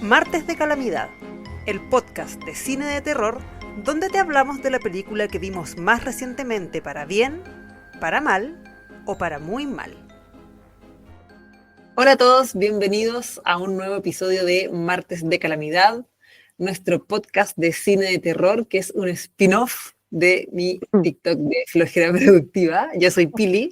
Martes de Calamidad, el podcast de cine de terror donde te hablamos de la película que vimos más recientemente para bien, para mal o para muy mal. Hola a todos, bienvenidos a un nuevo episodio de Martes de Calamidad, nuestro podcast de cine de terror, que es un spin-off de mi TikTok de Flojera Productiva. Yo soy Pili.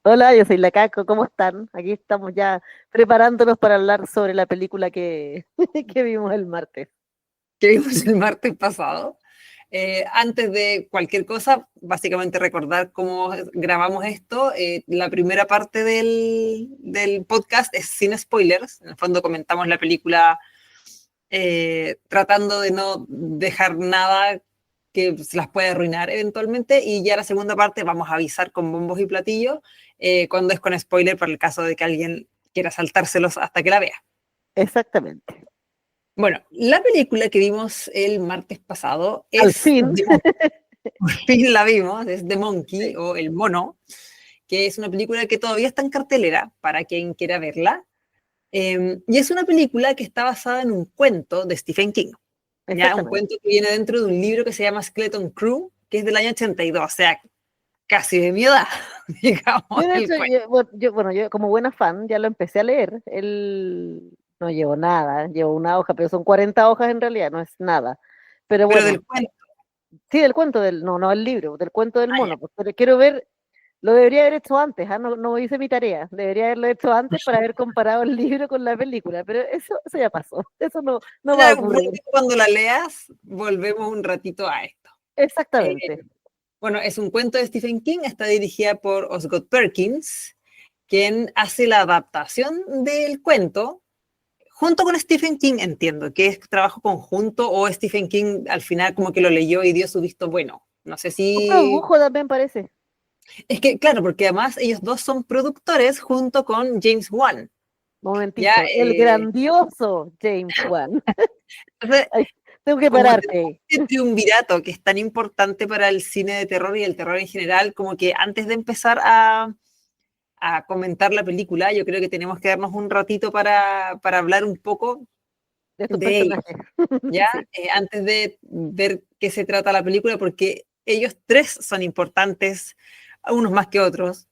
Hola, yo soy la Caco, ¿cómo están? Aquí estamos ya preparándonos para hablar sobre la película que, que vimos el martes. Que vimos el martes pasado. Antes de cualquier cosa, básicamente recordar cómo grabamos esto. La primera parte del podcast es sin spoilers. En el fondo comentamos la película tratando de no dejar nada que se las pueda arruinar eventualmente, y ya la segunda parte vamos a avisar con bombos y platillos cuando es con spoiler, para el caso de que alguien quiera saltárselos hasta que la vea. Exactamente. Bueno, la película que vimos el martes pasado es... Al fin. Por fin la vimos, es The Monkey, o El Mono, que es una película que todavía está en cartelera para quien quiera verla. Y es una película que está basada en un cuento de Stephen King. ¿Ya? Un cuento que viene dentro de un libro que se llama Skeleton Crew, que es del año 82, o sea, casi de mi edad, digamos. Yo como buena fan ya lo empecé a leer. No llevo nada, llevo una hoja, pero son 40 hojas en realidad, no es nada. Pero bueno, del cuento. Sí, del cuento, no el libro, del cuento del mono. Pues, pero quiero ver, lo debería haber hecho antes, no hice mi tarea, debería haberlo hecho antes para haber comparado el libro con la película, pero eso ya pasó, eso no va a ocurrir. Cuando la leas, volvemos un ratito a esto. Exactamente. Bueno, es un cuento de Stephen King, está dirigida por Osgood Perkins, quien hace la adaptación del cuento junto con Stephen King. Entiendo que es trabajo conjunto, o Stephen King al final como que lo leyó y dio su visto bueno. No sé si... Un produjo también parece. Es que, claro, porque además ellos dos son productores junto con James Wan. Momentito, ¿ya? El grandioso James Wan. Entonces, ay, tengo que pararte. Este triunvirato que es tan importante para el cine de terror y el terror en general, como que antes de empezar a comentar la película, yo creo que tenemos que darnos un ratito para hablar un poco de estos personajes. ¿Ya? Sí. Antes de ver qué se trata la película, porque ellos tres son importantes, unos más que otros,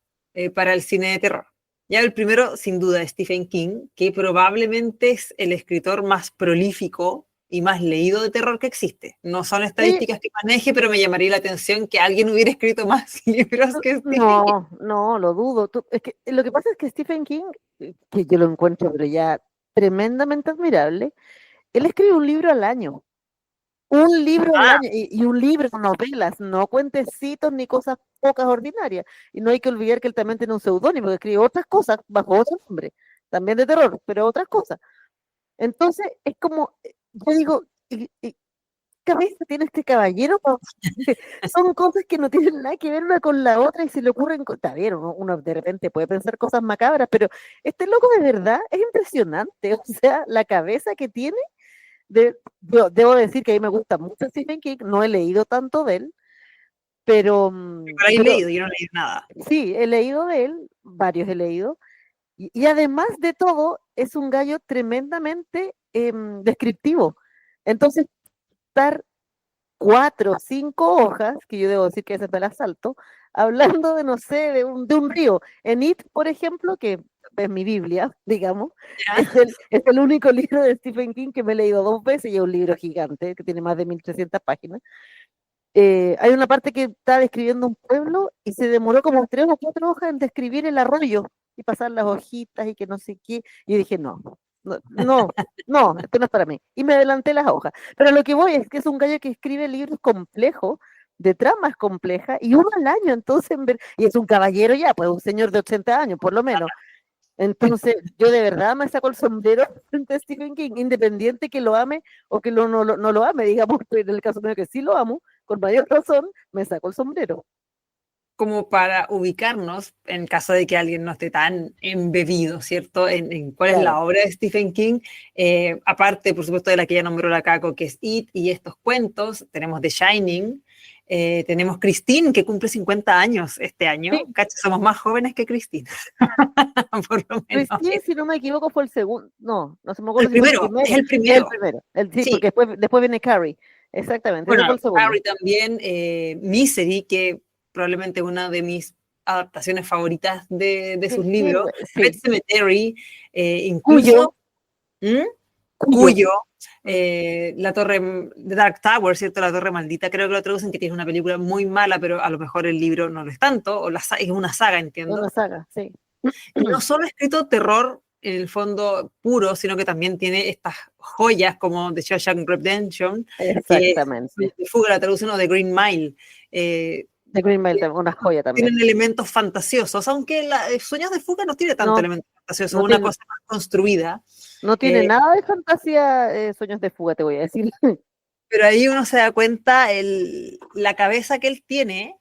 para el cine de terror. Ya el primero, sin duda, es Stephen King, que probablemente es el escritor más prolífico y más leído de terror que existe. No son estadísticas que maneje, pero me llamaría la atención que alguien hubiera escrito más libros que Stephen King. No, lo dudo. Es que, lo que pasa es que Stephen King, que yo lo encuentro pero ya tremendamente admirable, él escribe un libro al año. Un libro al año, y un libro con novelas, no cuentecitos ni cosas pocas ordinarias. Y no hay que olvidar que él también tiene un seudónimo, que escribe otras cosas bajo otro nombre, también de terror, pero otras cosas. Entonces, es como, yo digo, ¿qué cabeza tiene este caballero? Son cosas que no tienen nada que ver una con la otra y se le ocurren, está bien, uno de repente puede pensar cosas macabras, pero este loco de verdad es impresionante, o sea, la cabeza que tiene. Yo debo decir que a mí me gusta mucho Stephen King, no he leído tanto de él, pero... Yo no he leído nada. Sí, he leído de él, varios he leído, y además de todo, es un gallo tremendamente descriptivo. Entonces, estar 4 o 5 hojas, que yo debo decir que ese me las salto, hablando de, no sé, de un río. En It, por ejemplo, que es mi Biblia, digamos, es el único libro de Stephen King que me he leído 2 veces, y es un libro gigante, que tiene más de 1300 páginas. Hay una parte que está describiendo un pueblo y se demoró como 3 o 4 hojas en describir el arroyo y pasar las hojitas y que no sé qué. Y yo dije, esto no es para mí. Y me adelanté las hojas. Pero lo que voy es que es un gallo que escribe libros complejos, de tramas complejas, y uno al año. Entonces, y es un caballero ya, pues un señor de 80 años, por lo menos. Entonces, yo de verdad me saco el sombrero frente a Stephen King, independiente que lo ame o que no lo ame, digamos, en el caso mío que sí lo amo, con mayor razón, me saco el sombrero. Como para ubicarnos, en caso de que alguien no esté tan embebido, ¿cierto?, en cuál es la obra de Stephen King. Aparte, por supuesto, de la que ya nombró la Caco, que es It y estos cuentos, tenemos The Shining, Tenemos Christine, que cumple 50 años este año. Sí. Cacha, somos más jóvenes que Christine. Por lo menos. Christine, si no me equivoco, fue el segundo. No se me acuerdo El si fue el primero, primero. es el primero. El primero. Sí, Sí. porque después viene Carrie. Exactamente, Bueno, ese fue el segundo. Carrie también, Misery, que probablemente una de mis adaptaciones favoritas de sus libros. Sí. Pet Sematary, incluso Cuyo, la torre de Dark Tower, ¿cierto? La torre maldita, creo que lo traducen, que tiene una película muy mala, pero a lo mejor el libro no lo es tanto, o es una saga, entiendo. Una saga, sí. Y no solo ha escrito terror en el fondo puro, sino que también tiene estas joyas como The Shawshank Redemption, Exactamente. que es Fuga, la traducción, o The Green Mile. The Green Mile, una joya también. Tienen elementos fantasiosos, aunque Sueños de Fuga no tiene tanto elemento fantasioso, no una tiene, cosa más construida. No tiene nada de fantasía, Sueños de Fuga, te voy a decir. Pero ahí uno se da cuenta la cabeza que él tiene.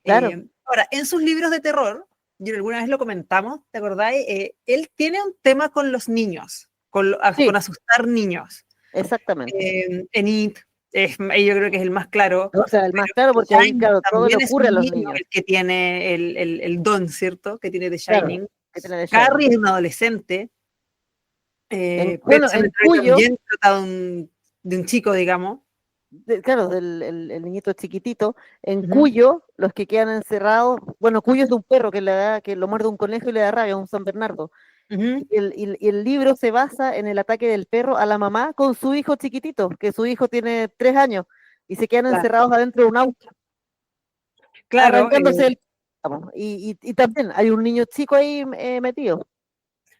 Claro. Ahora, en sus libros de terror, yo alguna vez lo comentamos, ¿te acordáis? Él tiene un tema con los niños, con asustar niños. Exactamente. En It, yo creo que es el más claro. O sea, el más claro, porque ahí, claro, todo le ocurre a los niños. El que tiene el don, ¿cierto? Que tiene The Shining. Claro, Carrie es un adolescente. En Cuyo, también trata de un chico, digamos. Claro, el niñito chiquitito, en Cuyo, los que quedan encerrados, bueno, Cuyo es de un perro que lo muerde un conejo y le da rabia, un San Bernardo. Y el libro se basa en el ataque del perro a la mamá con su hijo chiquitito, que su hijo tiene 3 años, y se quedan encerrados adentro de un auto. Claro. Arrancándose y también hay un niño chico ahí metido.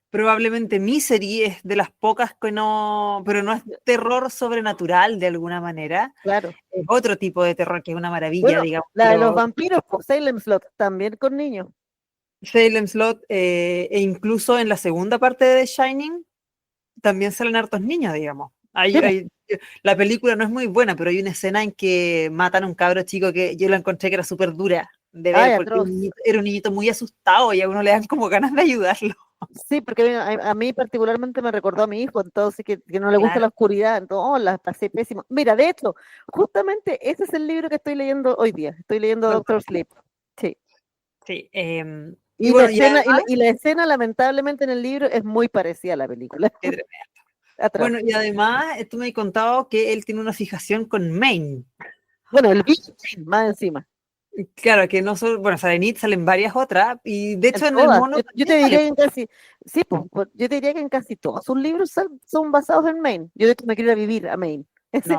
Probablemente Misery es de las pocas que no, pero no es terror sobrenatural de alguna manera. Claro. Es otro tipo de terror que es una maravilla, digamos. La de los vampiros, Salem Slot, también con niños. Salem Slot, e incluso en la segunda parte de The Shining, también salen hartos niños, digamos. La película no es muy buena, pero hay una escena en que matan a un cabro chico que yo la encontré que era súper dura de ver, porque era un niñito muy asustado y a uno le dan como ganas de ayudarlo. Sí, porque a mí particularmente me recordó a mi hijo, entonces que no le gusta la oscuridad, entonces la pasé pésimo. Mira, de hecho, justamente ese es el libro que estoy leyendo hoy día, estoy leyendo Doctor Sleep. Sí. Sí. Y la escena, lamentablemente, en el libro es muy parecida a la película. Bueno, y además, tú me has contado que él tiene una fijación con Maine. Bueno, el bicho más encima. Claro, que no solo, bueno, salen It, salen varias otras, y de hecho en el mono... Yo te diría que en casi, sí, yo te diría que en casi todos sus libros son basados en Maine. Yo de hecho me quiero ir a vivir a Maine. Ese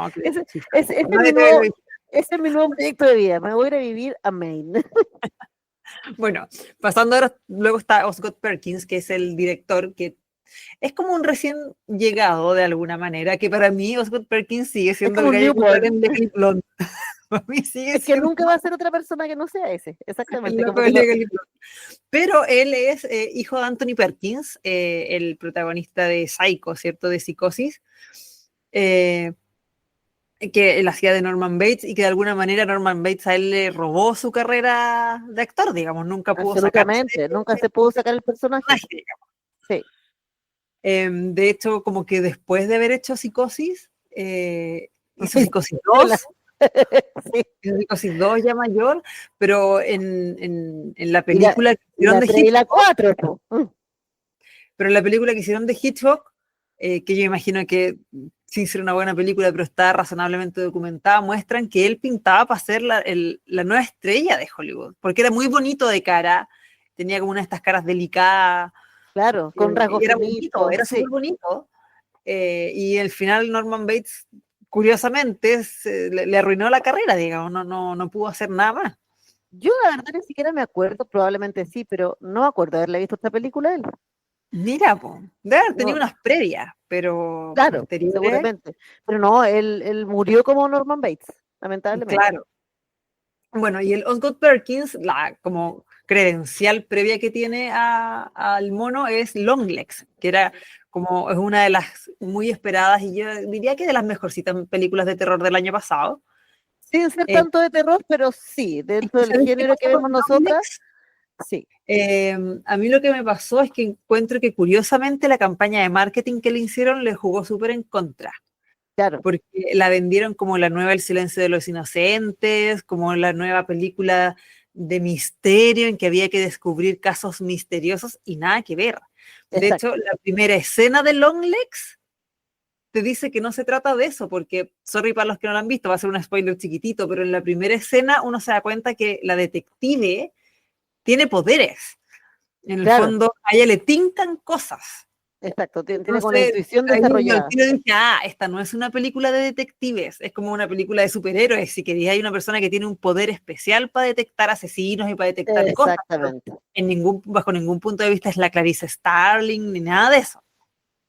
es mi nuevo proyecto de vida, me voy a ir a vivir a Maine. Bueno, pasando ahora, luego está Osgood Perkins, que es el director, que es como un recién llegado de alguna manera, que para mí Osgood Perkins sigue siendo el gallo en Legally Blonde. Para mí sigue que nunca va a ser otra persona que no sea ese, exactamente. Pero él es hijo de Anthony Perkins, el protagonista de Psycho, ¿cierto? De Psicosis, que él hacía de Norman Bates y que de alguna manera Norman Bates a él le robó su carrera de actor, digamos, nunca pudo nunca se pudo sacar el personaje. Sí. De hecho, como que después de haber hecho Psicosis, hizo Psicosis 2. Sí. Psicosis 2 ya mayor, pero en la película que hicieron de Hitchcock, pero en la película que hicieron de Hitchcock, que yo imagino que sin ser una buena película, pero está razonablemente documentada, muestran que él pintaba para ser la nueva estrella de Hollywood, porque era muy bonito de cara, tenía como una de estas caras delicadas. Claro, con rasgos era bonito, era súper bonito. Y al final Norman Bates, curiosamente, le arruinó la carrera, digamos, no pudo hacer nada más. Yo la verdad ni siquiera me acuerdo, probablemente sí, pero no me acuerdo de haberle visto esta película a él. Mira, debe haber tenido unas previas, pero claro, seguramente. Pero no, él murió como Norman Bates, lamentablemente. Claro. Bueno, y el Osgood Perkins, como credencial previa que tiene al mono es Longlegs, que es una de las muy esperadas y yo diría que de las mejorcitas películas de terror del año pasado. Sin ser tanto de terror, pero sí, dentro del género que vemos nosotras, sí. A mí lo que me pasó es que encuentro que curiosamente la campaña de marketing que le hicieron le jugó súper en contra. Claro, porque la vendieron como la nueva El silencio de los inocentes, como la nueva película de misterio en que había que descubrir casos misteriosos y nada que ver. De exacto. hecho, la primera escena de Longlegs te dice que no se trata de eso, porque, sorry para los que no lo han visto, va a ser un spoiler chiquitito, pero en la primera escena uno se da cuenta que la detective tiene poderes. En el Claro, fondo, a ella le tincan cosas. exacto. Tiene como la Entonces, intuición ahí yo al desarrollada. tiro dije, esta no es una película de detectives, es como una película de superhéroes. Si quería, hay una persona que tiene un poder especial para detectar asesinos y para detectar cosas, pero Exactamente. bajo ningún punto de vista es la Clarice Starling ni nada de eso.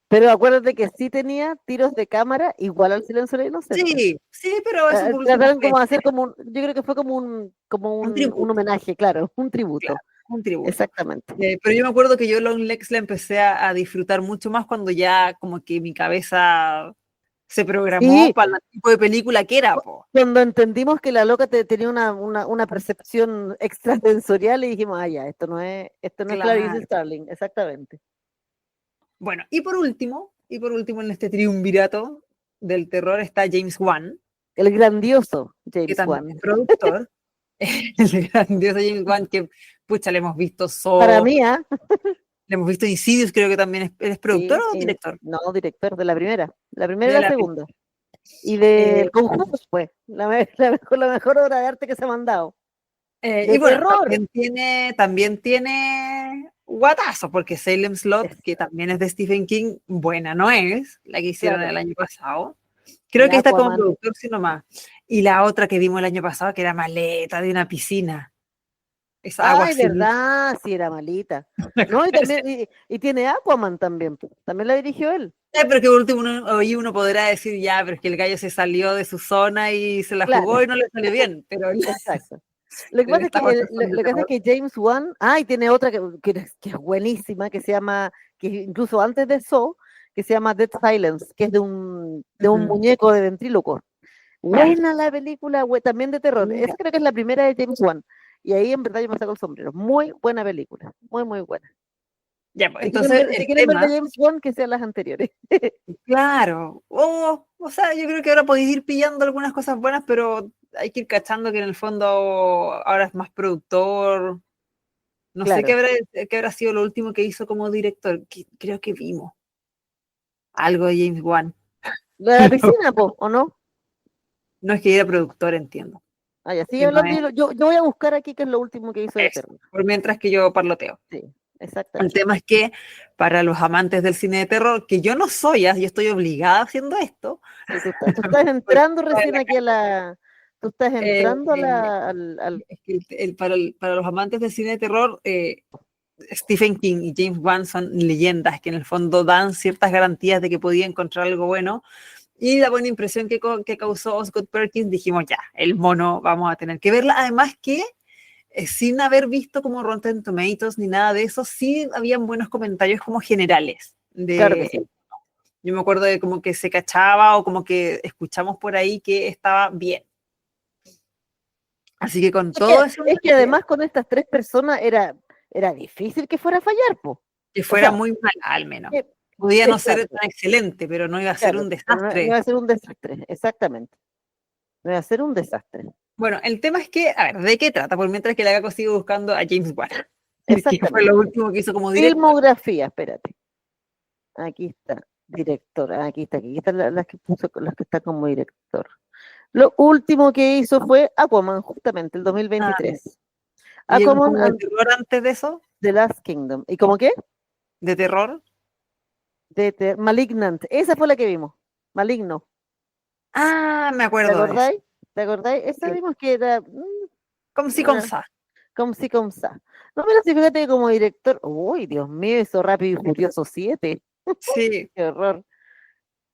Pero acuérdate que sí tenía tiros de cámara igual al silencio de los inocentes. Sí, sí, pero eso por último Trataron fue como de hacer como un, yo creo que fue como un, un tributo, homenaje, claro, un claro, tributo. un tributo. Exactamente. Pero yo me acuerdo que yo Longlegs la empecé a disfrutar mucho más cuando ya como que mi cabeza se programó Sí, para el tipo de película que era, po. cuando entendimos que la loca tenía una percepción extrasensorial y dijimos, ya, esto no es Clarice Claro. Starling, exactamente. Bueno, y por último en este triunvirato del terror está James Wan, El grandioso que James también Wan. es productor. El grandioso James Wan, que pucha, le hemos visto Para So, mí, ¿ah? le hemos visto Insidious, creo que también es productor Sí, o director. no, director de la primera y De la la, segunda. Y eh, del Conjuro, pues, la mejor obra de arte que se ha mandado. y De bueno, terror. también tiene guatazo, porque Salem Slot, Es- que también es de Stephen King, buena no es, la que hicieron claro. el año pasado. Y Creo que está como Aquaman. productor, sino más. Y la otra que vimos el año pasado, que era Maleta de una piscina. Esa agua Ay, sin. verdad, sí era malita. No, y también, y tiene Aquaman también, pues, también la dirigió él. Pero que por último hoy uno podrá decir, ya, pero es que el gallo se salió de su zona y se la jugó Claro, y no le salió bien. Pero exacto. Lo que en pasa es que, estas otras son de lo que pasa es terror. que James Wan, y tiene otra que es buenísima, que se llama, que incluso antes de eso, que se llama Dead Silence, que es de un Ujú. muñeco de ventríloco. Ya. Buena la película, también de terror. Esa creo que es la primera de James Wan. Y ahí en verdad yo me saco el sombrero. Muy buena película, muy, muy buena. Ya, pues, Si quieren entonces ver, si el quieren ver de tema, James Wan, que sean las anteriores. claro, o sea, yo creo que ahora podéis ir pillando algunas cosas buenas, pero hay que ir cachando que en el fondo ahora es más productor. No sé Claro. qué habrá sido lo último que hizo como director. Creo que vimos algo de James Wan. La de la piscina, po, ¿o no? No es que era productor, entiendo. Ya, sigue Que no hablando. es Yo voy a buscar aquí qué es lo último que hizo de eso. terror. Por mientras que yo parloteo. Sí, El exactamente. tema es que para los amantes del cine de terror, que yo no soy, yo estoy obligada haciendo esto, Sí, tú estás porque entrando recién aquí a la. Tú estás eh, entrando a es que para los amantes del cine de terror, Stephen King y James Wan son leyendas que en el fondo dan ciertas garantías de que podía encontrar algo bueno. Y la buena impresión que causó Osgood Perkins, dijimos ya, el mono, vamos a tener que verla. Además que sin haber visto como Rotten Tomatoes ni nada de eso, sí habían buenos comentarios como generales. Claro que sí. Yo me acuerdo de como que se cachaba o como que escuchamos por ahí que estaba bien. Así que con todo eso en Es que mente, además con estas tres personas era difícil que fuera a fallar, po. que O fuera sea, muy mal al menos. eh, Podía no ser exacto, tan excelente, pero no iba a ser claro, un pero no iba desastre. a ser un desastre, exactamente. No iba a ser un desastre, Bueno, el tema es que, a ver, ¿de qué trata? Por mientras que la Gaco sigue buscando a James Wan, que fue lo exactamente. último que hizo como director. Filmografía, espérate. Aquí está, director. Aquí están las que puso, las que está como director. Lo último que hizo fue Aquaman, justamente, el Ah, 2023. y Aquaman como de and terror antes de eso, the Last Kingdom. ¿Y cómo qué? de terror. Malignant. Esa fue la que vimos. Maligno. Ah, me ¿Te acuerdo de eso. acordáis? ¿Te acordáis? Esa Sí. vimos que era Como si con ah, sa. como si como sa. No, pero si fíjate que como director. Uy, Dios mío, hizo Rápido y Furioso 7. Sí. Qué horror.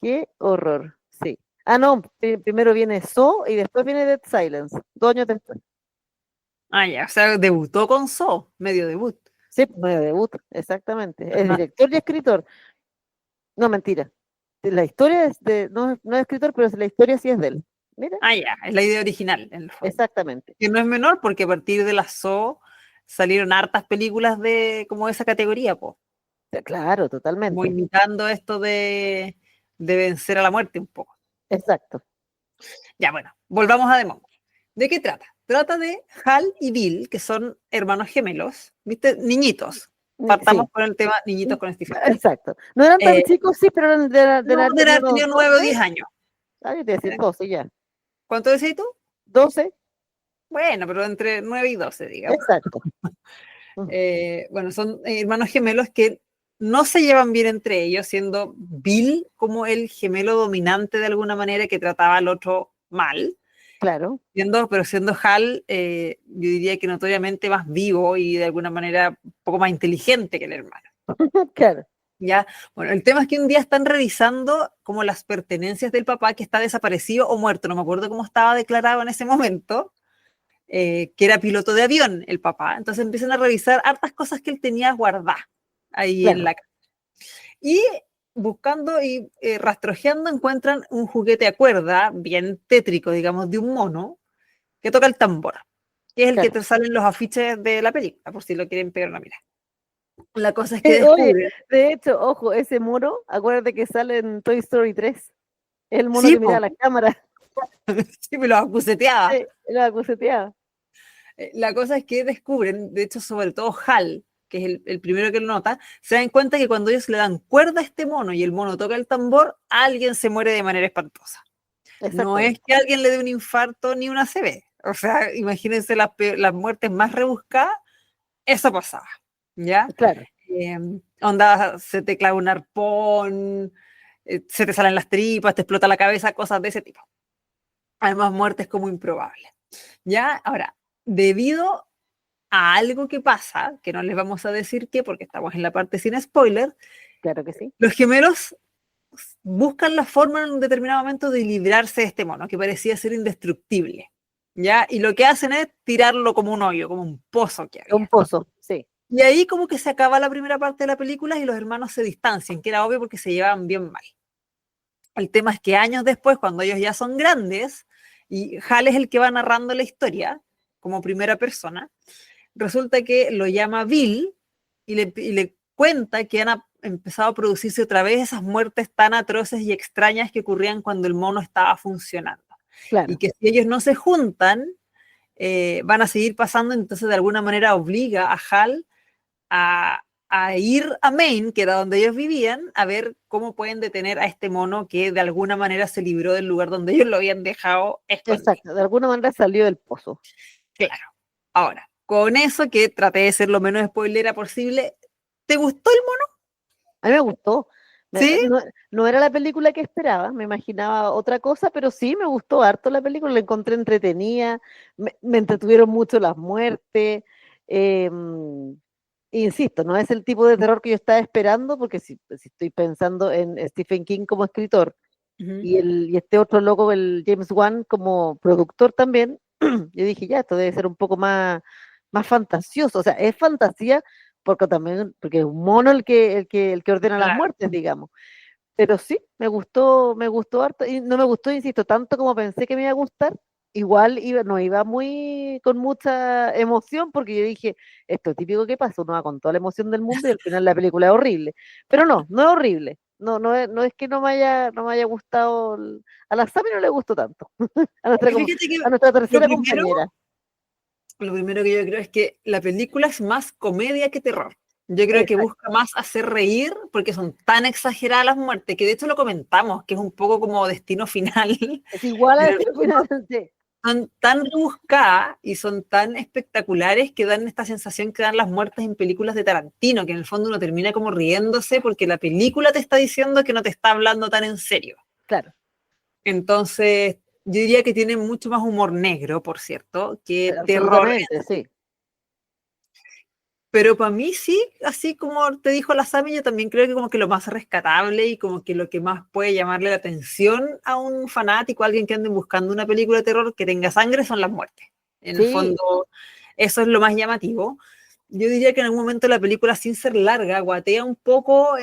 Qué horror. Sí. Ah, no. Primero viene So y después viene Dead Silence. 2 años después. Ah, ya, o sea, debutó con So, medio debut. Sí, medio debut, exactamente. Es director y escritor. No, mentira. La historia es no es escritor, pero la historia sí es de él. Mira, Ah, ya, es la idea original, en el fondo. exactamente. Que no es menor porque a partir de la So salieron hartas películas de como esa categoría, pues, Claro, como totalmente. imitando esto de vencer a la muerte un poco. Exacto. Ya, bueno, volvamos a The Mummy. ¿De qué trata? Trata de Hal y Bill, que son hermanos gemelos, ¿viste? Niñitos. Partamos Sí, con el tema niñitos con Stephen King. exacto. No eran tan Eh, chicos, sí, pero eran de no la de tenía haber unos tenido 9 o 12. 10 años. Ay, te decir 12 ya. ¿Cuánto decís tú? 12, Bueno, pero entre 9 y 12, digamos. exacto. Mm. Bueno, son hermanos gemelos que no se llevan bien entre ellos, siendo Bill como el gemelo dominante de alguna manera que trataba al otro mal, Claro, pero siendo Hal, yo diría que notoriamente más vivo y de alguna manera un poco más inteligente que el hermano. claro. Ya, bueno, el tema es que un día están revisando como las pertenencias del papá que está desaparecido o muerto, no me acuerdo cómo estaba declarado en ese momento, que era piloto de avión el papá. Entonces empiezan a revisar hartas cosas que él tenía guardadas ahí en Claro. la casa. Y buscando y rastrojeando encuentran un juguete a cuerda, bien tétrico, digamos, de un mono, que toca el tambor, que es el que Claro. te salen los afiches de la película, por si lo quieren pegar una mira. La cosa es que Oye, descubren... de hecho, ojo, ese mono, acuérdate que sale en Toy Story 3. El mono Sí, que miraba po, la cámara. sí me lo acuseteaba. Sí, lo acuseteaba. La cosa es que descubren, de hecho, sobre todo Hal, que es el primero que lo nota, se dan cuenta que cuando ellos le dan cuerda a este mono y el mono toca el tambor, alguien se muere de manera espantosa. No es Exactamente. que alguien le dé un infarto ni una ACV. O sea, imagínense las muertes más rebuscadas, eso pasaba, ¿ya? Claro. Eh, Onda, se te clava un arpón, se te salen las tripas, te explota la cabeza, cosas de ese tipo. Además, muertes como improbables, ¿ya? Ahora, debido a algo que pasa, que no les vamos a decir qué, porque estamos en la parte sin spoiler, Claro que sí. los gemelos buscan la forma en un determinado momento de librarse de este mono, que parecía ser indestructible, ¿ya? Y lo que hacen es tirarlo como un hoyo, como un pozo que Un había. pozo, sí. Y ahí como que se acaba la primera parte de la película y los hermanos se distancian, que era obvio porque se llevaban bien mal. El tema es que años después, cuando ellos ya son grandes, y Hal es el que va narrando la historia como primera persona, resulta que lo llama Bill y le cuenta que han empezado a producirse otra vez esas muertes tan atroces y extrañas que ocurrían cuando el mono estaba funcionando. Y Claro. que si ellos no se juntan, van a seguir pasando, entonces de alguna manera obliga a Hal a ir a Maine, que era donde ellos vivían, a ver cómo pueden detener a este mono que de alguna manera se libró del lugar donde ellos lo habían dejado escondido. Exacto. De alguna manera salió del pozo. Claro. Ahora, con eso que traté de ser lo menos spoilera posible, ¿te gustó el mono? A mí me gustó. ¿Sí? No, no era la película que esperaba, me imaginaba otra cosa, pero sí me gustó harto la película, la encontré entretenida, me entretuvieron mucho las muertes. Insisto, no es el tipo de terror que yo estaba esperando, porque si estoy pensando en Stephen King como escritor Ujú. y este otro loco, el James Wan, como productor también, yo dije, ya, esto debe ser un poco más fantasioso. O sea, es fantasía porque es un mono el que ordena las Claro. muertes, digamos. Pero sí, me gustó harto, y no me gustó, insisto, tanto como pensé que me iba a gustar. Igual no iba con mucha emoción, porque yo dije, esto es típico que pasa, uno va con toda la emoción del mundo y al final la película es horrible. Pero no es horrible. No es que no me haya gustado. A la Sami no le gustó tanto. A nuestra, como- Fíjate que a nuestra lo tercera primero, compañera. lo primero que yo creo es que la película es más comedia que terror. Yo creo que Exacto. busca más hacer reír porque son tan exageradas las muertes, que de hecho lo comentamos, que es un poco como Destino Final. Es igual a En el Destino fondo, Final. Sí, son tan rebuscadas y son tan espectaculares que dan esta sensación que dan las muertes en películas de Tarantino, que en el fondo uno termina como riéndose porque la película te está diciendo que no te está hablando tan en serio. claro, Entonces, yo diría que tiene mucho más humor negro, por cierto, que terror. absolutamente, sí. Pero para mí sí, así como te dijo la Sami, yo también creo que como que lo más rescatable y como que lo que más puede llamarle la atención a un fanático, a alguien que ande buscando una película de terror que tenga sangre, son las muertes. En el Sí, fondo, eso es lo más llamativo. Yo diría que en algún momento la película, sin ser larga, guatea un poco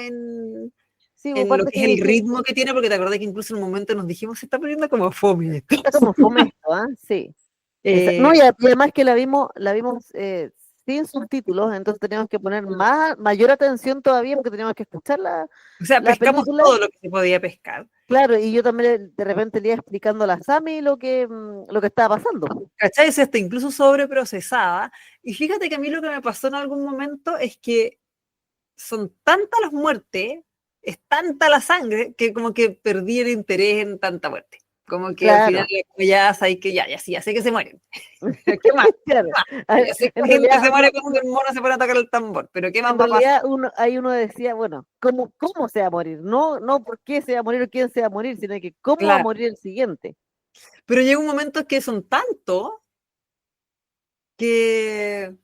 sí, hubo en lo partes que que es el dije, ritmo que tiene, porque te acordás que incluso en un momento nos dijimos, se está poniendo como fome esto. está como fome esto, ¿ah? Sí. No, Eh, y además que la vimos sin subtítulos, entonces teníamos que poner mayor atención todavía porque teníamos que escuchar O sea, la pescamos película. todo lo que se podía pescar. Claro, y yo también de repente le iba explicando a la Sami lo que estaba pasando. ¿Cachai? Es está incluso sobreprocesada. Y fíjate que a mí lo que me pasó en algún momento es que son tantas las muertes, es tanta la sangre, que como que perdí el interés en tanta muerte. Como que al final Claro, ya sabes que ya sé que se mueren. ¿Qué más? claro. Ya sé que En gente realidad, se muere cuando el mono se pone a tocar el tambor, pero ¿qué más en va a pasar? realidad ahí uno decía, bueno, ¿cómo se va a morir? No por qué se va a morir o quién se va a morir, sino que cómo va a Claro. morir el siguiente. Pero llega un momento que son tantos que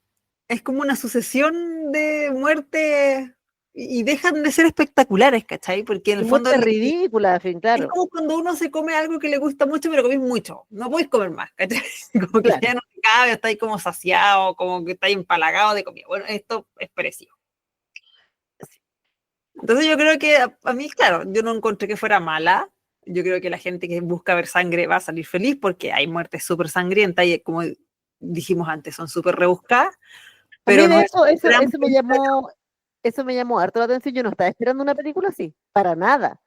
es como una sucesión de muertes y dejan de ser espectaculares, ¿cachai? Porque en Y el fondo muerte ridícula, en fin, es claro, como cuando uno se come algo que le gusta mucho, pero comís mucho. No podéis comer más, ¿cachai? Como que claro. ya no te cabe, estáis como saciado, como que estáis empalagado de comida. Bueno, esto es parecido. Entonces yo creo que a mí, claro, yo no encontré que fuera mala. Yo creo que la gente que busca ver sangre va a salir feliz porque hay muertes súper sangrientas y como dijimos antes, son súper rebuscadas, A mí pero no de es eso, una gran película. eso me llamó harto la atención. Yo no estaba esperando una película así, para Pero nada.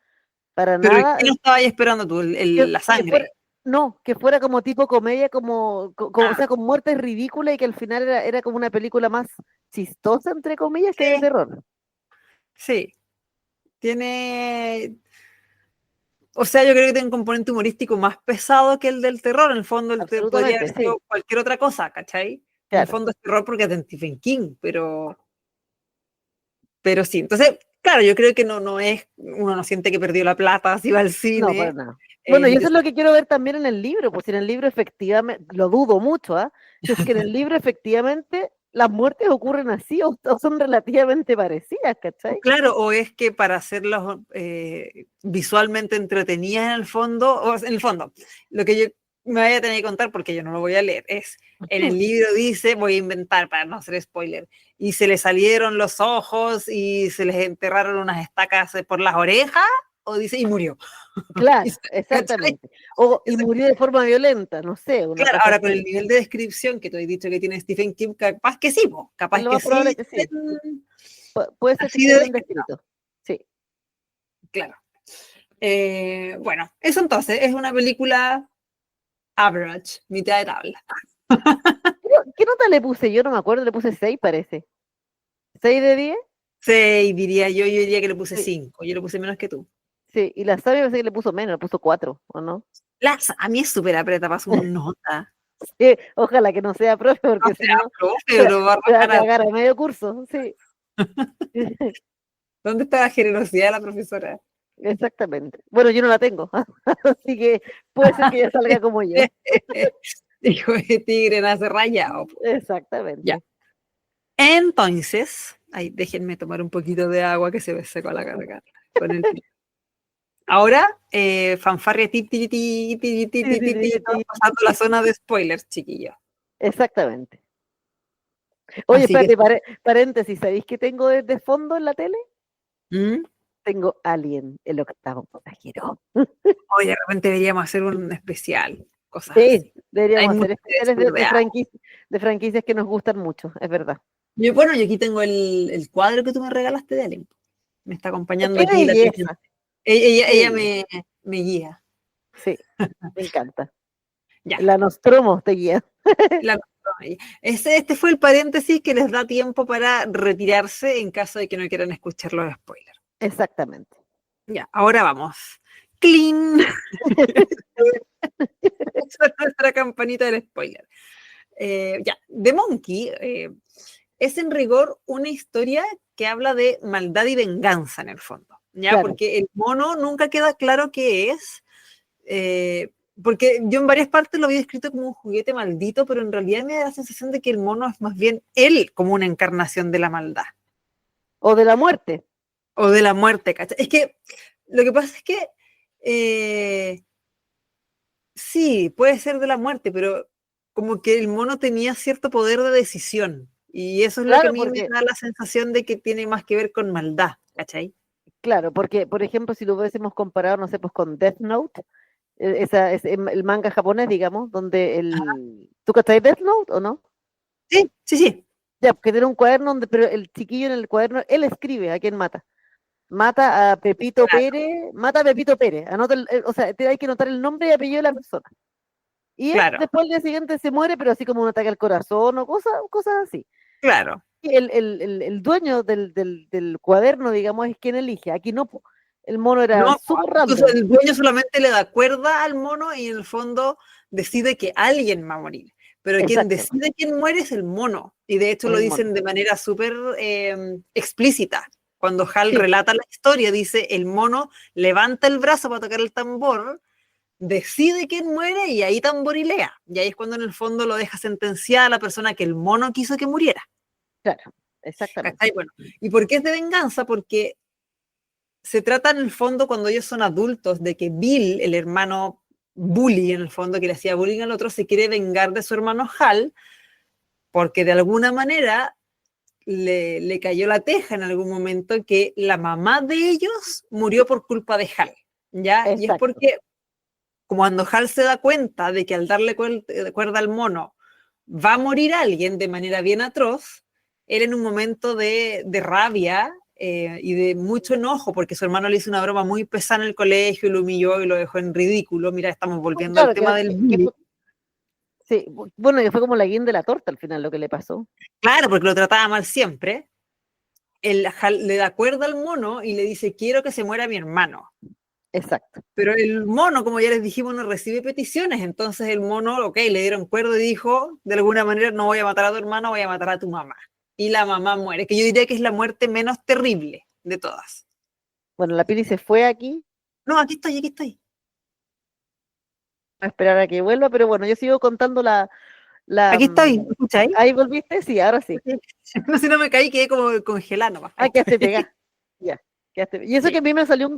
¿qué no estabas ahí esperando tú? La Que fuera, sangre. no, que fuera como tipo comedia, o Ah, sea, con muertes ridículas y que al final era como una película más chistosa, entre comillas, que de sí, terror. sí. Tiene, o sea, yo creo que tiene un componente humorístico más pesado que el del terror. En el fondo, podría haber Absolutamente, sí, sido cualquier otra cosa, ¿cachai? En el claro. fondo es terror porque es de Stephen King, pero sí. Entonces, claro, yo creo que no es, uno no siente que perdió la plata si va al No, para cine. nada. Bueno, y Ni eso es lo que quiero ver también en el libro, pues si en el libro efectivamente, lo dudo mucho, ¿ah? Si es que en el libro efectivamente las muertes ocurren así o son relativamente parecidas, ¿cachai? claro, o es que para hacerlos visualmente entretenidas en el fondo, lo que yo me vaya a tener que contar, porque yo no lo voy a leer, es, en el libro dice, voy a inventar para no hacer spoiler, y se le salieron los ojos y se les enterraron unas estacas por las orejas, o dice, y murió. Claro, ¿Cachai? exactamente. Y murió de forma violenta, no sé, una Claro, cosa ahora con el así. nivel de descripción que tú has dicho que tiene Stephen King, capaz que sí, po, Es capaz lo que más probable sí, que sí. estén Puede ser que así esté de bien descrito, descrito. Sí. claro. Bueno, eso entonces es una película average, mitad de tabla. ¿Qué nota le puse? Yo no me acuerdo, le puse 6 parece. ¿6 de 10? 6, diría yo diría que le puse Sí, 5, yo le puse menos que tú. sí. Y la Sami parece que le puso menos, le puso 4, ¿o no? A mí es súper aprieta para su nota. Sí, ojalá que no sea profe, No porque si sea no, profe, lo va a se va a rajar a... cagar a medio curso. Sí, ¿Dónde está la generosidad de la profesora? exactamente. Bueno, yo no la tengo, así que puede ser que ella salga como yo. Hijo de tigre, nace rayado. Ya. Exactamente. Entonces, ay, déjenme tomar un poquito de agua que se me secó la garganta. Con el... Ahora, fanfarria, Sí, sí, sí, estamos sí. pasando la zona de spoilers, chiquillos. Exactamente. Oye, Así que, espérate, paréntesis, ¿sabéis qué tengo de fondo en la tele? ¿mm? Tengo Alien, el octavo pasajero. Hoy de repente deberíamos hacer un especial, cosas Sí, así. Hay deberíamos hacer mucho que especiales decir de algo. de franquicias que nos gustan mucho, es verdad. Bueno, yo aquí tengo el cuadro que tú me regalaste de Alien. Me está acompañando ¡Qué aquí la teniente. belleza! ¡Qué Ella belleza! me guía. Sí, me encanta. Ya. La Nostromo te guía. La- este fue el paréntesis que les da tiempo para retirarse en caso de que no quieran escuchar los spoilers. Exactamente. Ya, ahora vamos. ¡Clean! Esa es nuestra campanita del spoiler. Ya, The Monkey es en rigor una historia que habla de maldad y venganza en el fondo, ¿ya? Claro, Porque el mono nunca queda claro qué es, porque yo en varias partes lo había descrito como un juguete maldito, pero en realidad me da la sensación de que el mono es más bien él como una encarnación de la maldad o de la muerte. o de la muerte, ¿cachai? Es que lo que pasa es que eh, sí, puede ser de la muerte, pero como que el mono tenía cierto poder de decisión. Y eso es lo que a Claro, mí me da la sensación de que tiene más que ver con maldad, ¿cachai? porque, por ejemplo, si lo hubiésemos comparado, no sé, pues con Death Note, es el manga japonés, digamos, donde Ajá. ¿tú cachai Death Note o no? Sí, sí, sí. Ya, porque tiene un cuaderno donde, pero el chiquillo en el cuaderno, él escribe a quién mata. Mata a Pepito Claro, Pérez, mata a Pepito Pérez. Anota o sea, hay que anotar el nombre y apellido de la persona. Y él claro, después al día siguiente se muere, pero así como un ataque al corazón o cosas así. claro. Y el dueño del cuaderno, digamos, es quien elige. Aquí no, po. El mono era No, súper entonces random. el dueño solamente le da cuerda al mono y en el fondo decide que alguien va a morir. Pero quien Exacto, decide quién muere es el mono. Y de hecho es lo el mono. dicen de manera súper explícita. Cuando Hal Sí, relata la historia, dice, el mono levanta el brazo para tocar el tambor, decide quién muere y ahí tamborilea. Y ahí es cuando en el fondo lo deja sentenciada a la persona que el mono quiso que muriera. claro, exactamente. ¿Cachai? Bueno, ¿y por qué es de venganza? Porque se trata en el fondo cuando ellos son adultos de que Bill, el hermano bully en el fondo que le hacía bullying al otro, se quiere vengar de su hermano Hal porque de alguna manera le cayó la teja en algún momento que la mamá de ellos murió por culpa de Hal, ¿ya? Y es Exacto. porque cuando Hal se da cuenta de que al darle cuerda al mono va a morir alguien de manera bien atroz, él en un momento de rabia y de mucho enojo, porque su hermano le hizo una broma muy pesada en el colegio, lo humilló y lo dejó en ridículo. Mira, estamos volviendo al Claro, tema del que bullying. sí, bueno, que fue como la guinda de la torta al final lo que le pasó. Claro, porque lo trataba mal siempre. Él le da cuerda al mono y le dice, quiero que se muera mi hermano. Exacto. Pero el mono, como ya les dijimos, no recibe peticiones. Entonces el mono, ok, le dieron cuerda y dijo, de alguna manera, no voy a matar a tu hermano, voy a matar a tu mamá. Y la mamá muere, que yo diría que es la muerte menos terrible de todas. Bueno, la Pili se fue aquí No, aquí estoy, aquí estoy. a esperar a que vuelva, pero bueno, yo sigo contando la, Aquí estoy, ¿me escucháis? ahí volviste, sí, ahora sí. No sé, no me caí, quedé como congelada nomás. Ahí Ah, estoy. quedaste pegada. Ya, quedaste. Y eso que Sí. a mí me salió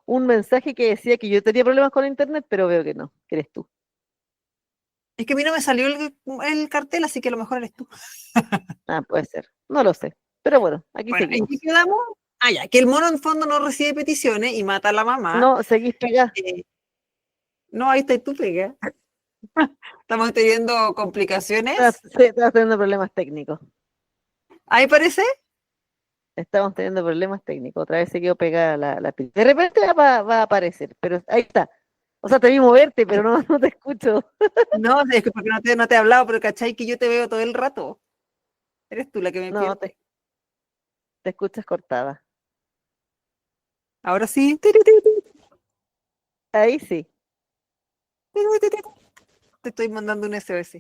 un mensaje que decía que yo tenía problemas con internet, pero veo que no, que eres tú. Es que a mí no me salió el cartel, así que a lo mejor eres tú. Ah, puede ser. No lo sé. Pero bueno, aquí Bueno, ¿en qué seguimos. quedamos? Ah, ya, que el mono en fondo no recibe peticiones y mata a la mamá. No, seguís pegada. Eh, no, ahí está tú pega. Estamos teniendo complicaciones. Estamos teniendo problemas técnicos. Ahí parece. Estamos teniendo problemas técnicos. Otra vez se quedó pegada la Pili. De repente va a aparecer, pero ahí está. O sea, te vi moverte, pero no, no te escucho. No, es que porque no te he hablado, pero cachai que yo te veo todo el rato. Eres tú la que me No, pierde. te escuchas cortada. Ahora sí. Ahí sí. Te estoy mandando un SOS.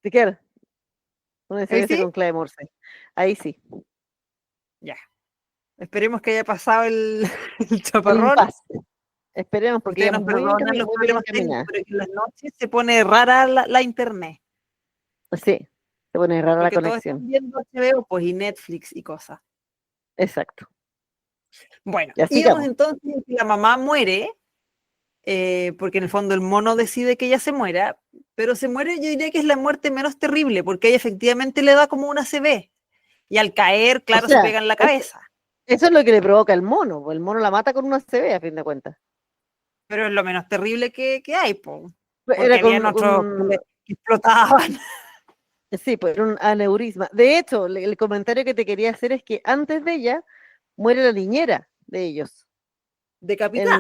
¿Te quieres? Un ¿Ahí SMS sí? con clave Morse. Ahí sí. Ya. Esperemos que haya pasado el, el El chaparrón. impasse. Esperemos, porque Ustedes íbamos nos muy bien, perdonan los muy bien problemas técnicos, encaminadas. pero que en las noches se pone rara la internet. Sí, se pone rara la Porque todos están conexión. viendo HBO, pues, y Netflix y cosas. Exacto. Bueno, Ya íbamos sigamos. entonces en que la mamá muere, porque en el fondo el mono decide que ella se muera, pero se muere, yo diría que es la muerte menos terrible, porque ella efectivamente le da como una ACV, y al caer, O claro, se sea, pega en la cabeza, eso es lo que le provoca el mono. Pues el mono la mata con una CB, a fin de cuentas. pero es lo menos terrible que hay, po, porque Era había otros que explotaban. sí, pues era un aneurisma. De hecho, el comentario que te quería hacer es que antes de ella muere la niñera de ellos. Decapitada.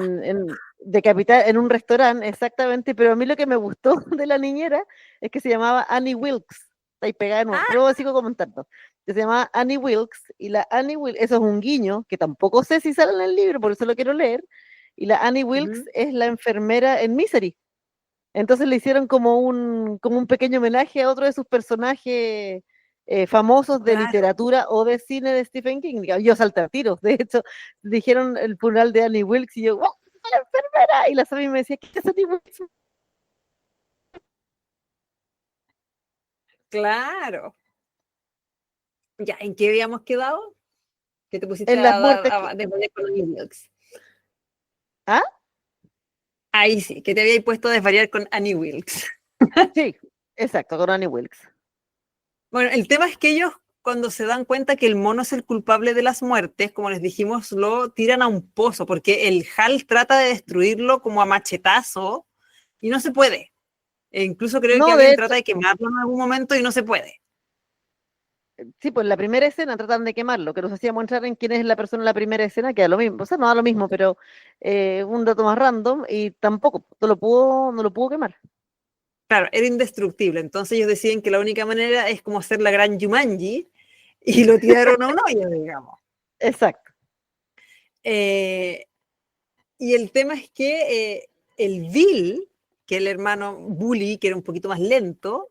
Decapitada en un restaurante, exactamente, pero a mí lo que me gustó de la niñera es que se llamaba Annie Wilkes. Está ahí pegada de nuevo, Ah, pero sigo comentando. Que se llamaba Annie Wilkes, y la Annie Wilkes, eso es un guiño, que tampoco sé si sale en el libro, por eso lo quiero leer, y la Annie Wilkes ujú, es la enfermera en Misery. Entonces le hicieron como un pequeño homenaje a otro de sus personajes famosos de claro, literatura o de cine de Stephen King. Yo salté a tiros, de hecho, dijeron el funeral de Annie Wilkes y yo, ¡wow! ¡La enfermera! Y la Sami me decía, ¿qué es Annie Wilkes? claro. Ya, ¿en qué habíamos quedado? Que te pusiste En las muertes que... a desvariar con Annie Wilkes. ¿Ah? Ahí sí, que te había puesto a desvariar con Annie Wilkes. Sí, exacto, con Annie Wilkes. Bueno, el tema es que ellos, cuando se dan cuenta que el mono es el culpable de las muertes, como les dijimos, lo tiran a un pozo, porque el Hal trata de destruirlo como a machetazo y no se puede. E incluso creo que No, de alguien hecho, trata de quemarlo en algún momento y no se puede. Sí, pues en la primera escena tratan de quemarlo, que nos hacía mostrar en quién es la persona en la primera escena, que da lo mismo, o sea, no da lo mismo, pero un dato más random, y tampoco, no lo pudo quemar. Claro, era indestructible. Entonces ellos deciden que la única manera es como hacer la gran Jumanji y lo tiraron a un hoyo, digamos. Exacto. Eh, y el tema es que el Bill, que es el hermano Bully, que era un poquito más lento,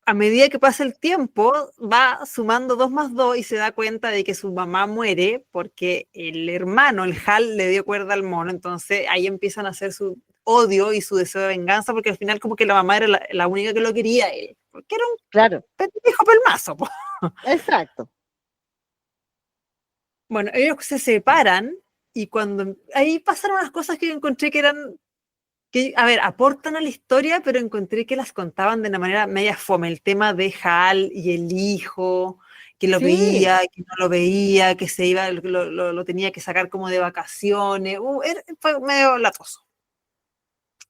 a medida que pasa el tiempo, va sumando 2 más 2 y se da cuenta de que su mamá muere porque el hermano, el Hal, le dio cuerda al mono. Entonces ahí empiezan a hacer su odio y su deseo de venganza, porque al final como que la mamá era la única que lo quería a él, porque era un Claro, pendejo pelmazo. Po. exacto. Bueno, ellos se separan y cuando ahí pasaron unas cosas que yo encontré que eran que, a ver, aportan a la historia, pero encontré que las contaban de una manera media fome. El tema de Hal y el hijo, que lo Sí, veía, que no lo veía, que se iba, lo tenía que sacar como de vacaciones. Fue medio latoso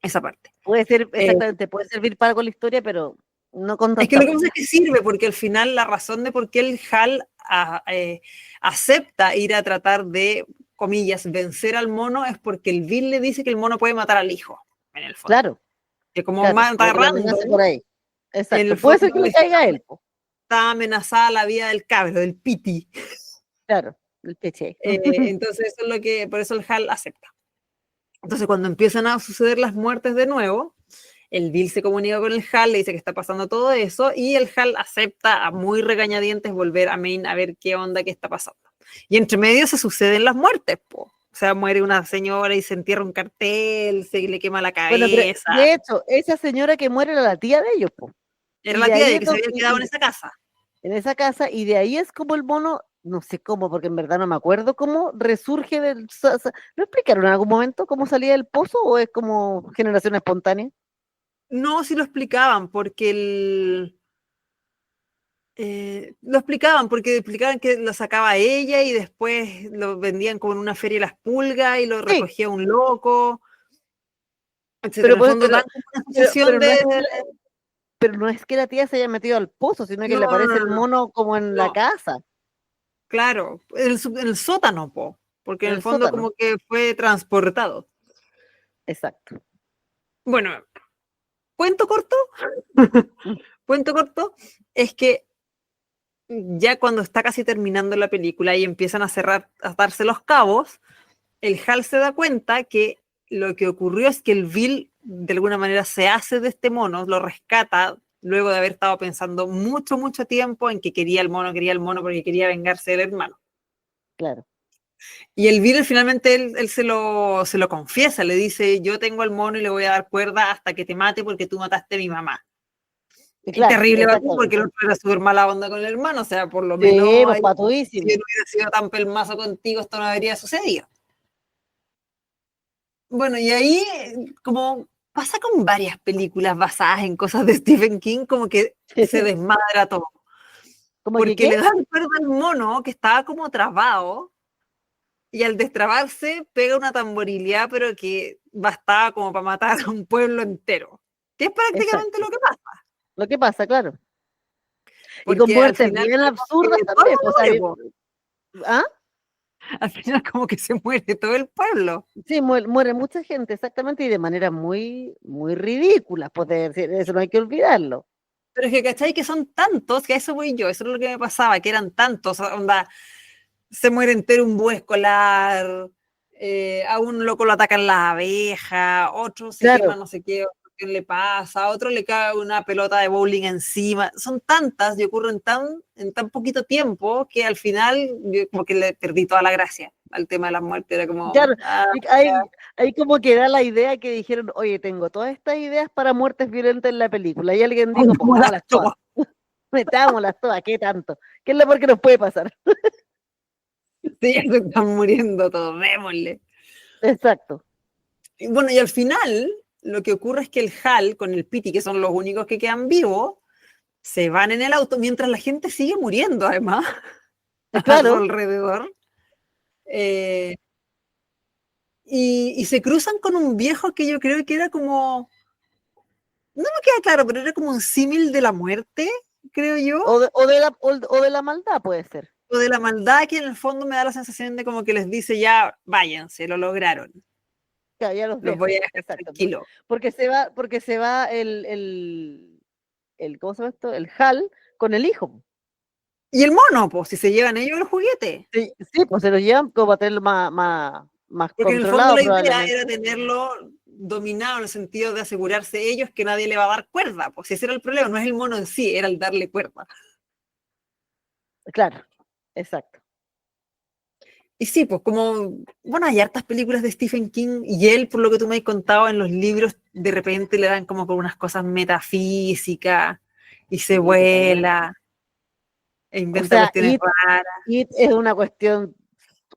esa parte. puede ser, Eh, exactamente, puede servir para algo la historia, pero no con es que tanta lo que pasa es fuerza. que sirve, porque al final la razón de por qué el Hal acepta ir a tratar de, comillas, vencer al mono es porque el Bill le dice que el mono puede matar al hijo, en el fondo. Claro, Que como claro, como mata que la amenaza random, por ahí. en el Exacto, puede ser fondo que le caiga a él, po. está amenazada la vida del cabro, del piti. Claro, el peche. Entonces eso es lo que, por eso el Hal acepta. Entonces cuando empiezan a suceder las muertes de nuevo, el Bill se comunica con el Hal, le dice que está pasando todo eso, y el Hal acepta a muy regañadientes volver a Maine a ver qué onda, qué está pasando. Y entre medio se suceden las muertes, po. O sea, muere una señora y se entierra un cartel, se le quema la Bueno, pero cabeza. de hecho, esa señora que muere era la tía de ellos, po. Era Y la de tía ahí de es que se había quedado en y esa casa. en esa casa, y de ahí es como el mono, no sé cómo, porque en verdad no me acuerdo cómo resurge del. ¿Lo explicaron en algún momento cómo salía del pozo o es como generación espontánea? No, sí lo explicaban, porque lo explicaban, porque explicaban que lo sacaba ella y después lo vendían como en una feria de las pulgas y lo Sí, recogía un loco, etcétera. pero, En el pues, fondo pero, dan como una pero, sucesión pero de... no es que pero no es que la tía se haya metido al pozo, sino que No, le no, aparece no, el no, mono como en la no, casa, claro, en el sótano, po, porque en en el el fondo sótano. como que fue transportado. Exacto. Bueno, cuento corto, Mm. cuento corto, es que ya cuando está casi terminando la película y empiezan a cerrar, a darse los cabos, el Hal se da cuenta que lo que ocurrió es que el Bill de alguna manera se hace de este mono, lo rescata luego de haber estado pensando mucho, mucho tiempo en que quería el mono porque quería vengarse del hermano. Claro. Y el Bill finalmente él se lo confiesa, le dice, yo tengo al mono y le voy a dar cuerda hasta que te mate porque tú mataste a mi mamá. Y Y claro, terrible porque el exactamente. otro era súper mala onda con el hermano, o sea, por lo Sí, menos pues si yo patudísimo. no hubiera sido tan pelmazo contigo, esto no habría sucedido. Bueno, y ahí, como pasa con varias películas basadas en cosas de Stephen King, como que se desmadra todo. ¿Cómo que Porque qué? le dan cuerda al mono que estaba como trabado, y al destrabarse pega una tamborileada, pero que bastaba como para matar a un pueblo entero. Que es prácticamente Exacto. lo que pasa. Lo que pasa, claro. Y con Porque al muertes final bien vemos que absurdas todo el también, mundo pues, o sea, muere, po. ¿ah? Al final como que se muere todo el pueblo. Sí, muere mucha gente, exactamente, y de manera muy, muy ridícula, pues eso no hay que olvidarlo. Pero es que, ¿cachai? Que son tantos, que a eso voy yo, eso es lo que me pasaba, que eran tantos, onda, se muere entero un búho escolar, a un loco lo atacan las abejas, otro se quema Claro, no sé qué, qué le pasa, a otro le cae una pelota de bowling encima. Son tantas y ocurren en tan poquito tiempo que al final yo como que le perdí toda la gracia al tema de la muerte. Era como, claro. Y hay como que da la idea que dijeron, oye, tengo todas estas ideas para muertes violentas en la película. Y alguien dijo, pongámoslas pongámoslas todas, todas. metámoslas todas, ¿qué tanto? ¿Qué es lo peor que nos puede pasar? Sí, ya se están muriendo todos, démosle. Exacto. Y bueno, y al final lo que ocurre es que el Hal con el Pity, que son los únicos que quedan vivos, se van en el auto mientras la gente sigue muriendo, además, a su Claro, alrededor. eh, y se cruzan con un viejo que yo creo que era como, no me queda claro, pero era como un símil de la muerte. creo yo, O de la maldad puede ser. o de la maldad, que en el fondo me da la sensación de como que les dice ya, váyanse, lo lograron, Claro, ya los los voy dejo. a dejar Exacto. tranquilos. Porque se va ¿cómo se llama esto? El Hal con el hijo. Y el mono, pues, si se llevan ellos el juguete. Sí, sí, pues se lo llevan como para tenerlo más Porque en el fondo controlado la idea probablemente. era tenerlo dominado en el sentido de asegurarse ellos que nadie le va a dar cuerda. Pues si ese era el problema, no es el mono en sí, era el darle cuerda. Claro, exacto. Y sí, pues como, bueno, hay hartas películas de Stephen King y él, por lo que tú me has contado en los libros, de repente le dan como con unas cosas metafísicas y se Sí, totalmente. vuela e O inventa sea, cuestiones raras. It es una cuestión,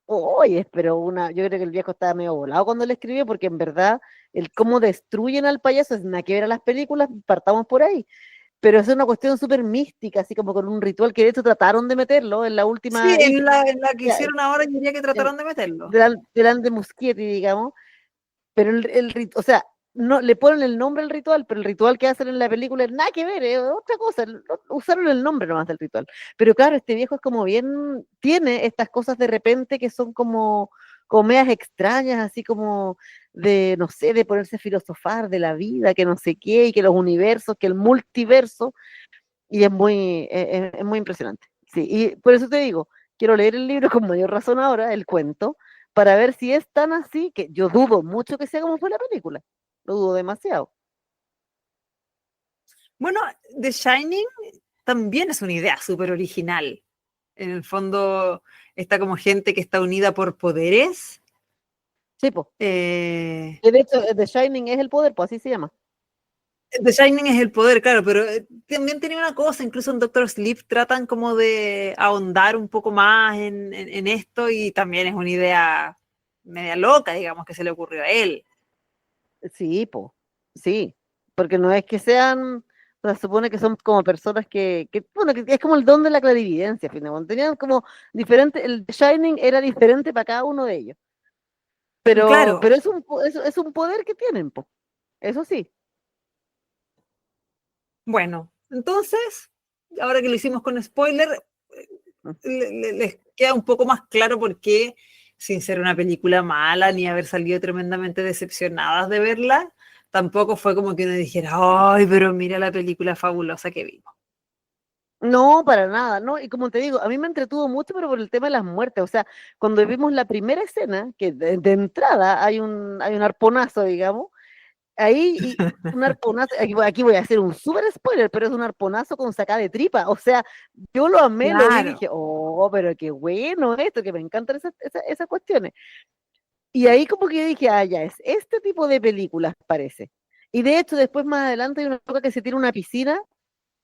oye, pero yo creo que el viejo estaba medio volado cuando le escribió, porque en verdad el cómo destruyen al payaso es nada que ver a las películas, partamos por ahí. Pero es una cuestión súper mística, así como con un ritual que de hecho trataron de meterlo en la Sí, última It, en la que ya, hicieron ahora, yo diría que en- trataron de meterlo. de Muschietti, digamos, pero o sea, no le ponen el nombre al ritual, pero el ritual que hacen en la película es nada que ver, es otra cosa, usaron el nombre nomás del ritual. Pero claro, este viejo es como bien, tiene estas cosas de repente que son como medias extrañas, así como de, no sé, de ponerse a filosofar de la vida, que no sé qué, y que los universos, que el multiverso, y es muy impresionante. Sí, y por eso te digo, quiero leer el libro con mayor razón ahora, el cuento, para ver si es tan así, que yo dudo mucho que sea como fue la película. Lo dudo demasiado. Bueno, The Shining también es una idea súper original. En el fondo está como gente que está unida por poderes. Sí, pues. Eh, De hecho, The Shining es el poder, pues así se llama. The Shining es el poder, claro, pero también tenía una cosa, incluso en Doctor Sleep tratan como de ahondar un poco más en esto y también es una idea media loca, digamos, que se le ocurrió a él. Sí, pues. Sí. Porque no es que sean, o sea, supone que son como personas bueno, que es como el don de la clarividencia, fin de cuentas. Tenían como diferente, el The Shining era diferente para cada uno de ellos. Claro, Pero es un poder que tienen, po. Eso sí. bueno, entonces, ahora que lo hicimos con spoiler, Mm. les queda un poco más claro por qué, sin ser una película mala ni haber salido tremendamente decepcionadas de verla, tampoco fue como que uno dijera, ay, pero mira la película fabulosa que vimos. No, para nada, ¿no? Y como te digo, a mí me entretuvo mucho, pero por el tema de las muertes. O sea, cuando vimos la primera escena, que de entrada hay un arponazo, digamos, ahí y un arponazo, aquí voy a hacer un súper spoiler, pero es un arponazo con sacada de tripa. O sea, yo lo amé, lo vi y Claro, dije, oh, pero qué bueno esto, que me encantan esas cuestiones. Y ahí como que yo dije, ah, ya, es este tipo de películas, parece. Y de hecho, después más adelante hay una loca que se tira a una piscina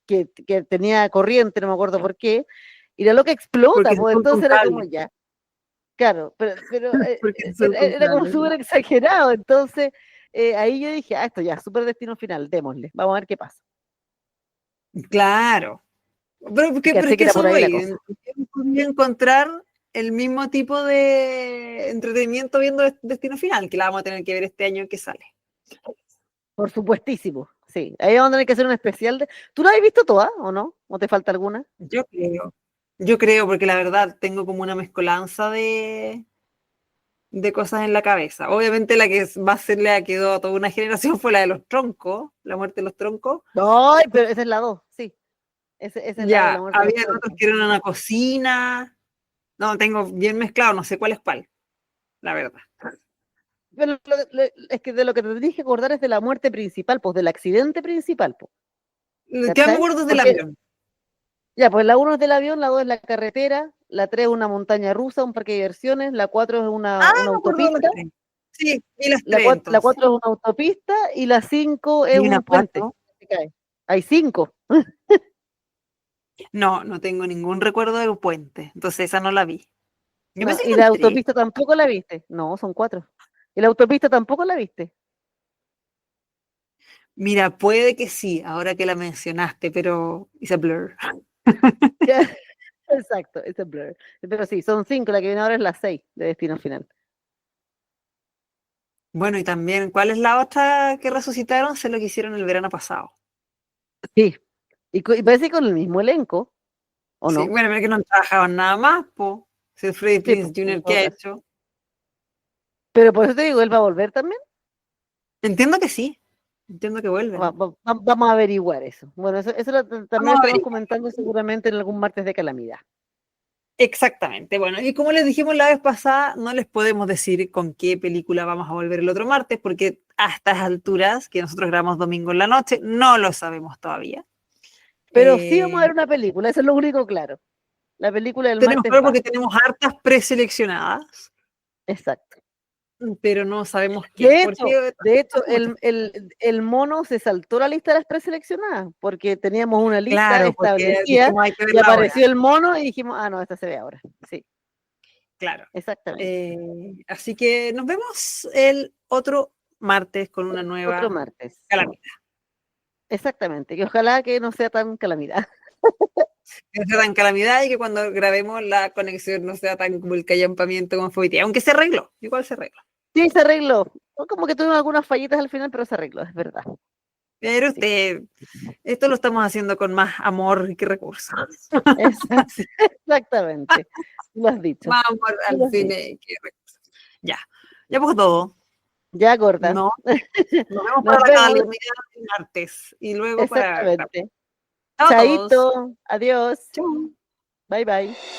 que tenía corriente, no me acuerdo por qué, y la loca explota, porque pues son entonces era como contables, ya, claro, pero porque son era como contables. súper exagerado, entonces ahí yo dije, ah, esto ya, súper destino final, démosle, vamos a ver qué pasa. Claro, Y pero es caché que que era eso por ahí la voy, cosa. podía encontrar el mismo tipo de entretenimiento viendo Destino Final, que la vamos a tener que ver este año que sale. Por supuestísimo, sí. Ahí vamos a tener que hacer un especial de... ¿Tú la has visto toda o no? ¿O te falta alguna? Yo creo, porque la verdad tengo como una mezcolanza de cosas en la cabeza. Obviamente la que más se le quedó a toda una generación fue la de los troncos, la muerte de los troncos. No, pero esa es la 2, sí. Esa es la 2, la Ya, muerte de los había otros troncos. que eran en una cocina. No, tengo bien mezclado, no sé cuál es cuál, la verdad. Pero es que de lo que te tienes que acordar es de la muerte principal, pues del accidente principal, pues. Lo que me ¿Cachai? acuerdo es del Porque avión. ya, pues la uno es del avión, la 2 es la carretera, la 3 es una montaña rusa, un parque de diversiones, la 4 es Ah, una me acuerdo de las autopista, tres. Sí, y las la tres 4, la entonces. 4 es una autopista y la 5 es Y una un puente. cuatro. Que se cae. Hay 5. No, no tengo ningún recuerdo del puente, entonces esa no la vi. Yo No, pensé que y eran la tres. autopista tampoco la viste. No, son 4. Y la autopista tampoco la viste. Mira, puede que sí, ahora que la mencionaste, pero it's a blur. Exacto, es el Blur. Pero sí, son 5, la que viene ahora es la 6 de Destino Final. Bueno, y también, ¿cuál es la otra que resucitaron? Sé lo que hicieron el verano pasado. Sí, Y parece que con el mismo elenco, ¿o Sí, no? bueno, pero que no han trabajado en nada más, po. Si el Freddie Sí, Prinze pues, en Jr. ¿qué todo ha caso. hecho? Pero por eso te digo, ¿él va a volver también? Entiendo que sí. Entiendo que vuelven. Vamos a averiguar eso. Bueno, eso también lo Vamos a estamos averiguar. comentando seguramente en algún martes de calamidad. Exactamente. Bueno, y como les dijimos la vez pasada, no les podemos decir con qué película vamos a volver el otro martes, porque a estas alturas, que nosotros grabamos domingo en la noche, no lo sabemos todavía. Pero sí vamos a ver Eh, una película, eso es lo único claro. La película del tenemos martes claro va. porque tenemos hartas preseleccionadas, Exacto. pero no sabemos qué. De hecho, Porque de hecho, muchas. el mono se saltó la lista de las preseleccionadas, porque teníamos una lista Claro, porque establecida dijimos hay que y verla ahora. apareció el mono y dijimos, ah, no, esta se ve ahora. Sí, Claro. exactamente. Así que nos vemos el otro martes con una Otro nueva martes. calamidad. Exactamente. Que ojalá que no sea tan calamidad. Que no sea tan calamidad y que cuando grabemos la conexión no sea tan como el callampamiento como fue hoy día. Aunque se arregló, igual se arregló. Sí, se arregló. Como que tuvimos algunas fallitas al final, pero se arregló, es verdad. Pero Sí. esto lo estamos haciendo con más amor que recursos. Exactamente. Lo has dicho. Más amor Tú al lo has dicho. cine que recursos. Ya, ya pues todo. Ya, gorda. No, nos vemos para Nos la vemos. calamidad el martes y luego para grabar. Exactamente. Chao a todos. Chaito. Adiós. Chau. Bye bye.